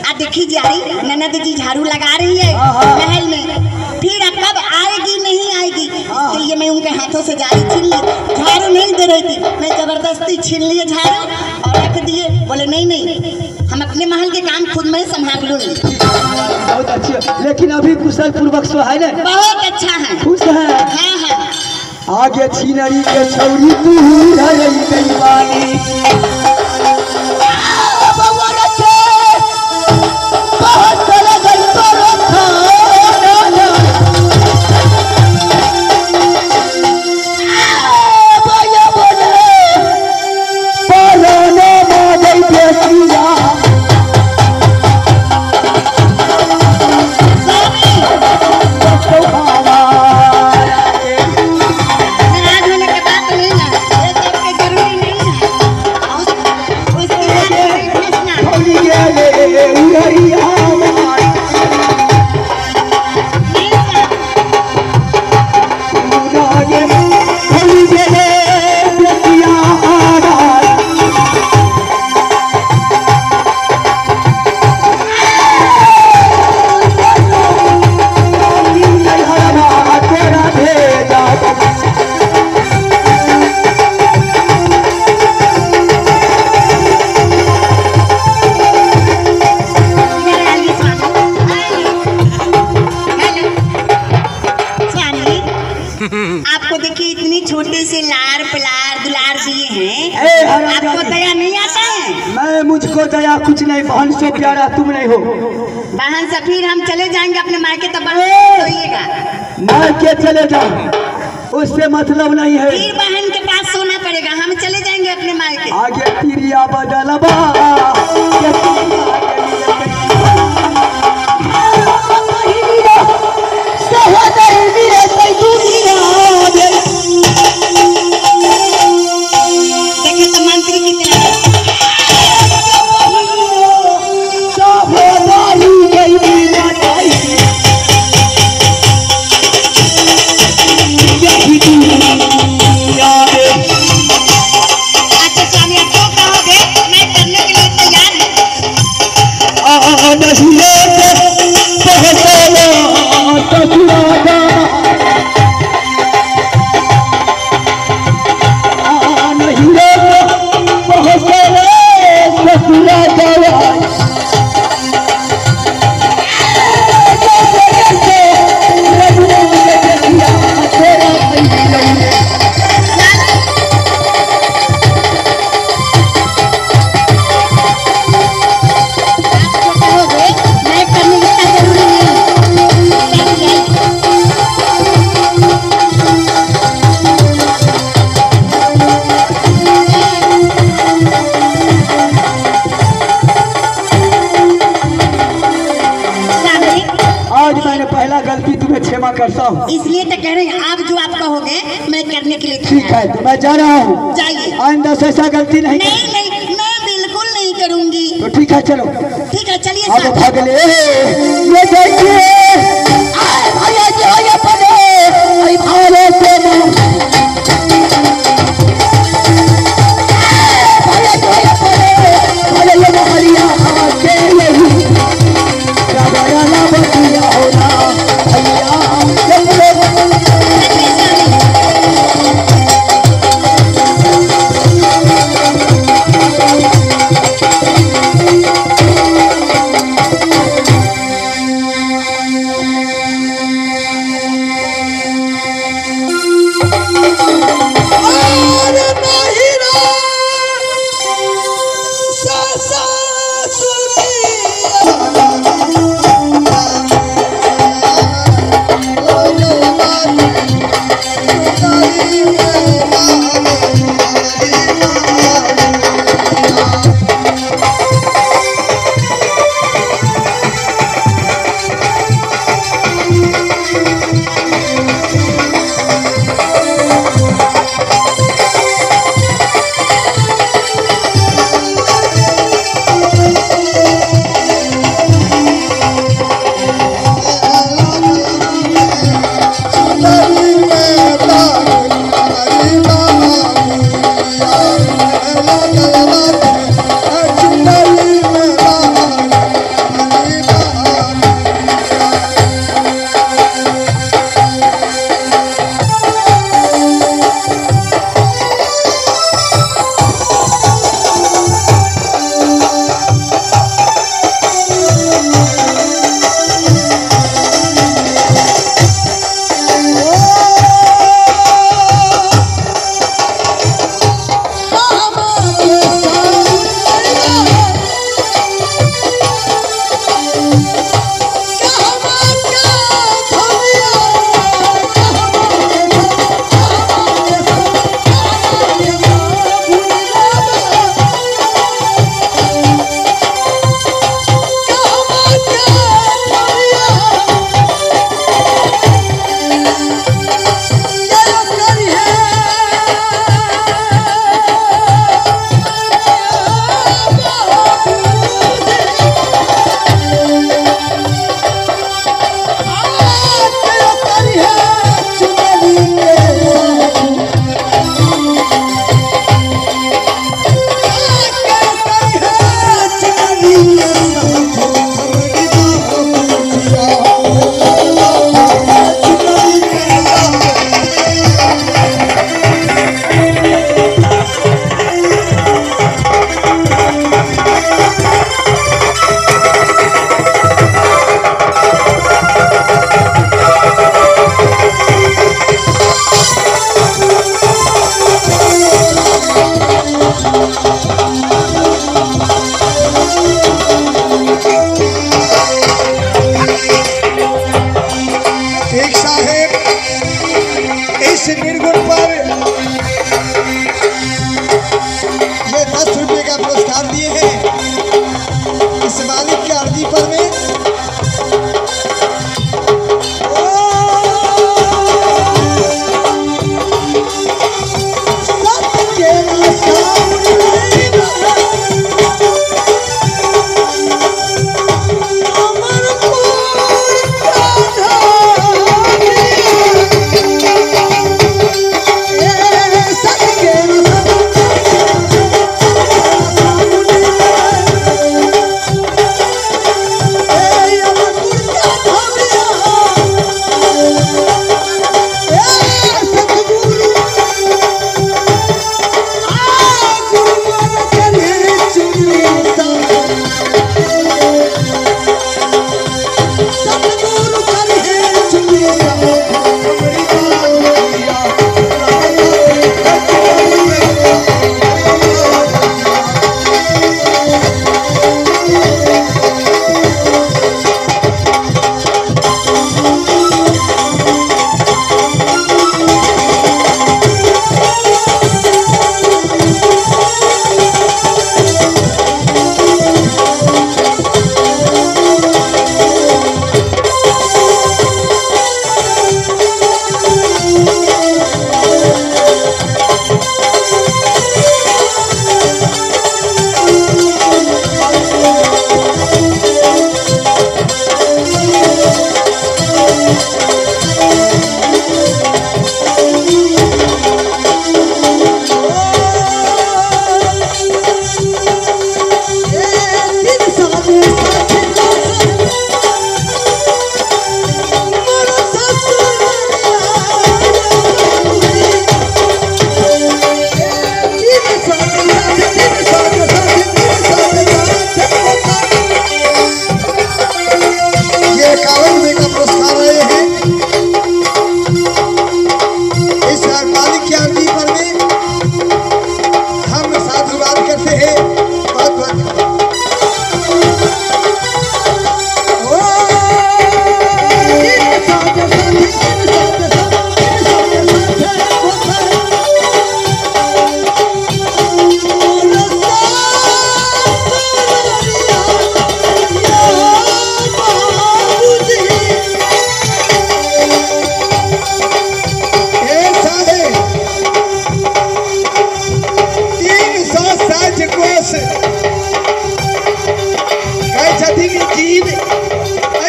आप देखी जा रही ननद जी झाड़ू लगा रही है महल में, फिर अब कब आएगी नहीं आएगी इसके लिए मैं उनके हाथों से जाली छीन ली, झाड़ू नहीं दे रही थी, मैं जबरदस्ती छीन लिए झाड़ू और रख दिए। बोले नहीं नहीं हम अपने महल के काम खुद में संभाल लूंगी। बहुत अच्छी, लेकिन अभी कुशल पूर्वक सो है ना? बहुत अच्छा है, खुश है। हाँ हाँ। आगे छीनरी के छौरी तू आपको देखिए इतनी छोटे से लार पलार दुलार दिए हैं, आपको दया नहीं आता है? मैं मुझको दया कुछ नहीं, बहन से प्यारा तुम नहीं हो। बहन से फिर हम चले जाएंगे अपने मायके, तब सोइएगा। मायके चले जाओ उससे मतलब नहीं है, फिर बहन के पास सोना पड़ेगा, हम चले जाएंगे अपने मायके। आगे तिरिया बदलबा क्षमा करता हूँ, इसलिए तो कह रहे हैं आप जो आप कहोगे मैं करने के लिए ठीक है। तो मैं जा रहा हूँ, जाइए, आइंदा से ऐसा गलती नहीं। नहीं नहीं मैं बिल्कुल नहीं करूँगी। तो ठीक है चलो, ठीक है चलिए आगे भाग ले। ये देखिए मालिक के अर्जी पर में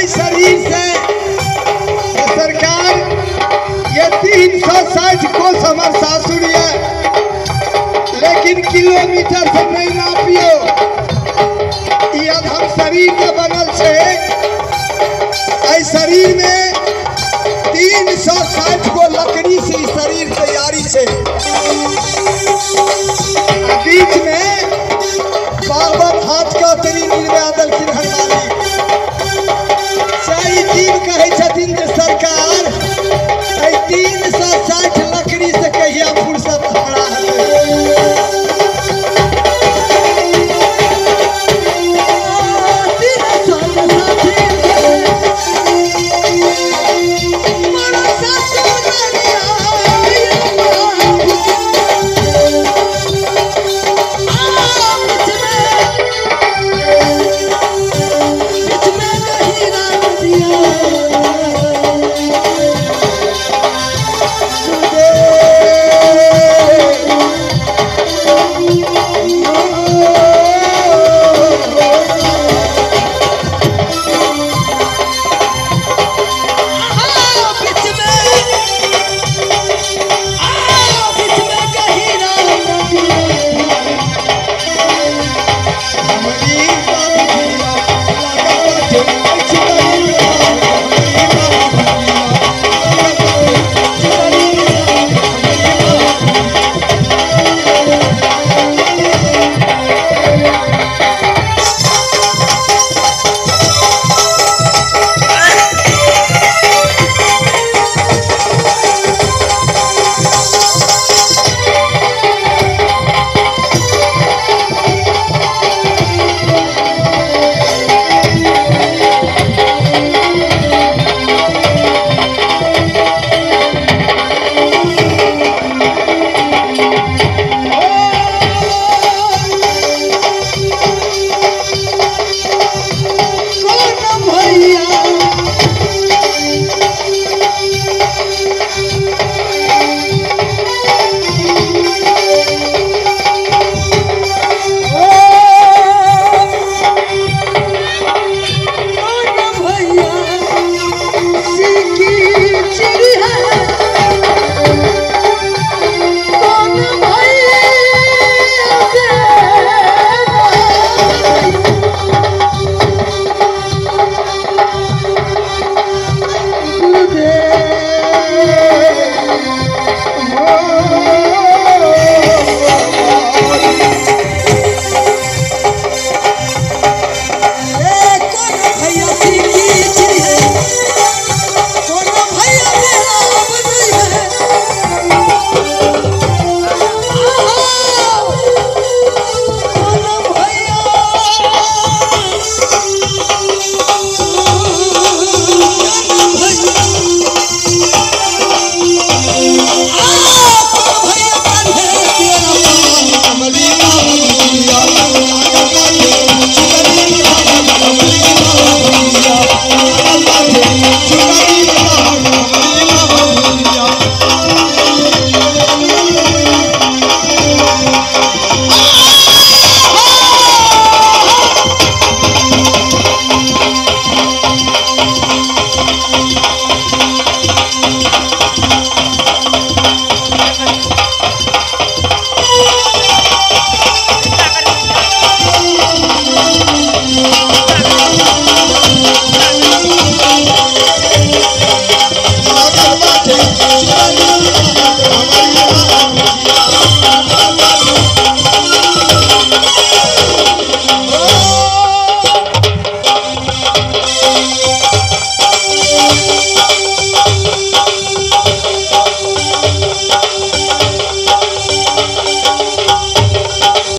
शरीर से सरकार ये 360 कोस हमार सासुर है, लेकिन किलोमीटर से नहीं नापियो। ये हम शरीर के बनल से शरीर में 360 को लकड़ी से शरीर तैयारी से बीच में